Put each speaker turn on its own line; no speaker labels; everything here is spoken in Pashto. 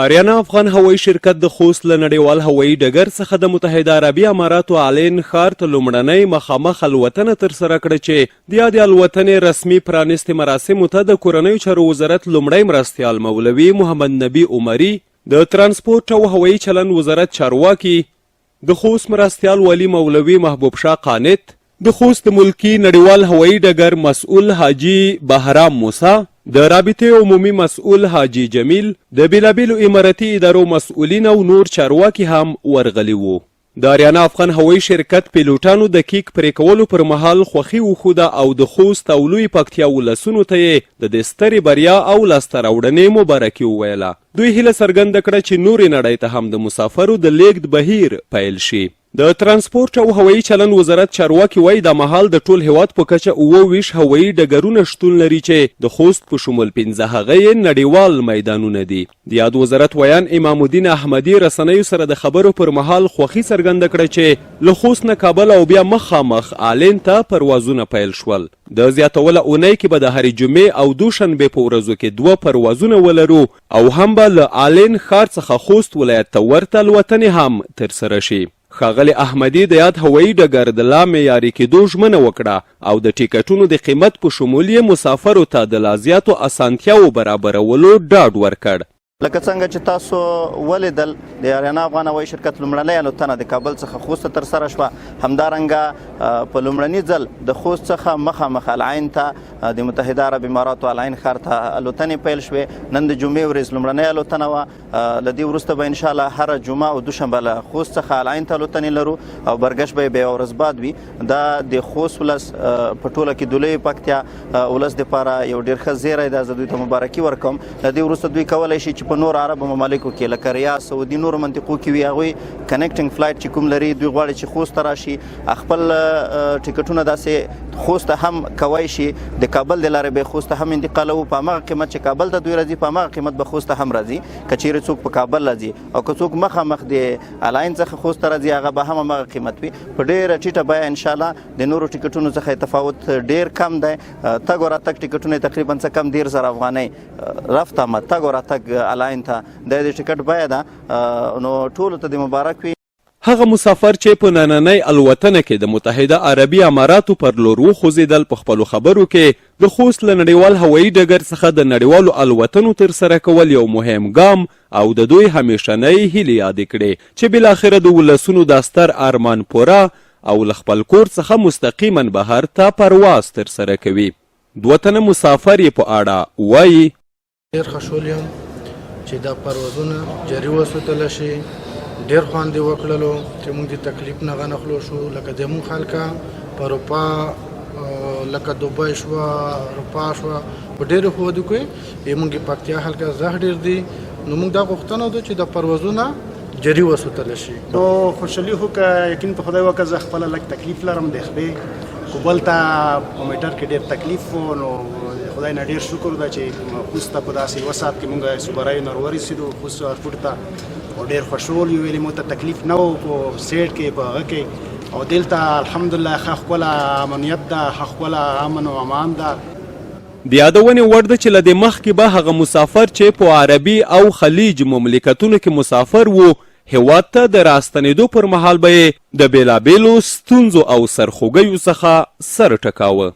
آریانا افغان هوایي شرکت د خوست له نړیوال هوایي ډګر څخه د متحده عربي اماراتو آلین ښار ته لومړنۍ مخامخ الوتنه ترسره کړه چې د یادې الوتنې رسمي پرانستې مراسمو ته د کورنیو چارو وزارت لومړی مرستیال مولوي محمد نبي عمري، د ترانسپورټ او هوایي چلند وزارت چارواکي، د خوست مرستیال والي مولوي محبوب شاه قانت، د خوست ملکی نړیوال هوایي ډګر مسؤل حاجي بهرام موسی، د رابطې عمومي مسؤل حاجي جمیل، د بیلابیلو اماراتي ادارو مسؤلین او نور چارواکي هم ورغلي وو. د آریانا افغان هوایي شرکت پیلوټانو د کیک پرې کولو پر مهال خوښي وښوده او د خوست او لوی پکتیا ولسونو ته یې د دې سترې بریا او لاسته راوړنې مبارکي وویله. دوی هیله څرګنده کړه چې نورې نړۍ ته هم د مسافرو د لیږد بهیر پیل شي. د ترانسپورټ او هوایي چلند وزارت چارواکي وایي دا مهال د ټول هیواد په کچه 29 هوایي ډګرونه شتون لري چې د خوست په شمول 15 هغه یې نړیوال میدانونه دي. د یاد وزارت ویان امام الدین احمدي رسنیو سره د خبرو پر مهال خوښي څرګنده کړه چې له خوست نه کابل او بیا مخامخ آلین ته پروازونه پیل شول. د زیاتوله اونۍ کې به د هرې جمعې او دوشنبې په ورځو کې 2 پروازونه ولرو او هم به له آلین ښار څخه خوست ولایت ته ورته الوتنې هم ترسره شي. ښاغلي احمدي د یاد هوایي ډګر د لا معیاري کېدو ژمنه وکړه او د ټیکټونو د قیمت په شمول یې مسافرو ته د لا زیاتو اسانتیاوو برابرولو ډاډ ورکړ.
لکه څنګه چې تاسو ولیدل د آریانا افغان هوایي شرکت لومړنۍ الوتنه د کابل څخه خوست ته ترسره شوه. همدارنګه په لومړني ځل د خوست څخه مخامخ العین ته د متحده عرب اماراتو العین ښار ته الوتنې پیل شوې. نن د جمعې ورځ لومړنۍ الوتنه وه. له دې وروسته به انشاءالله هره جمعه او دوشنبه له خوست څخه العین ته الوتنې لرو او برګشت به یې بیا ورځ بعد وي. دا د خوست ولس په ټوله کې د لوی پکتیا ولس دپاره یو ډېر ښه زیری ده. زه دوی ته مبارکي ورکوم. له دې وروسته دوی کولی شي چې په نور عربو ممالکو کې لکه ریاض، سعودي، نورو منطقو کې وي هغوی کنیکټینګ فلایټ چې کوم لري دوی غواړي چې خوست ته راشي خپل ټیکټونه داسې خوست ته هم کوی شي. د کابل د لارې به خوست ته هم انتقالوو په همغه قیمت چې کابل ته دوی راځي په همغه قیمت به خوست ته هم راځي. که چیرې څوک په کابل راځي او که څوک مخامخ د العین څخه خوست ته راځي هغه به هم همغه قیمت وي په ډېره ټیټه بیه. انشاءالله د نورو ټیکټونو څخه تفاوت ډېر کم دی. تګ او راتګ ټیکټونه تقریبا څه کم 10,000 افغانۍ رفت آمد تګ او راتګ العین ته د ټیکټ بیه ده. نو ټولو ته د مبارک وي.
هغه مسافر چې په نننۍ الوتنه کې د متحده عربي اماراتو پر لور وخوځېدل په خپلو خبرو کې د خوست له نړیوال هوایي ډګر څخه د نړیوالو الوتنو ترسره کول یو مهم ګام او د دوی همیشنۍ هیلې یادې کړې چې بالاخره د ولسونو دا ستر ارمان پوره او له خپل کور څخه مستقیما بهر ته پرواز ترسره کوي. 2 تنه مسافر یې په اړه وایي
ډېر خوشحال یم چې دا پروازونه جاري وساتل شي. ډېر خوند یې وکړلو چې موږ د تکلیف نه غنخلو شو. لکه زموږ خلکه په اروپا لکه دوبۍ شوه، اروپا شوه، په ډېرو هېوادو کې موږ پکتیا خلکه زه ډېر دي. نو موږ دا غوښتنه ده چې دا پروازونه جاري وساتل شي.
نو خوشحالي خو که یقین په خدای وکړه زه خپله لږ تکلیف لرم د خدای کوبل ته په میټر کې ډېر تکلیف و. نو خدای نه ډېر شکر ده چې خوست ته په داسې یوه ساعت کې موږ صوبرایو نه ورسېدو خوست ایرپورټ ته او ډېر خوشحال یو. ویلې موږ ته تکلیف نه و په سیټ کې په هغه کې او دلته الحمدلله ښه ښکله امنیت ده، ښه ښکله امن او امان ده.
د یادونې وړ ده چې له دې مخکې به هغه مسافر چې په عربي او خلیج مملکتونو کې مسافر و هیواد ته د راستنېدو پر مهال به یې د بېلابېلو ستونزو او سرخوږیو څخه سر ټکاوه.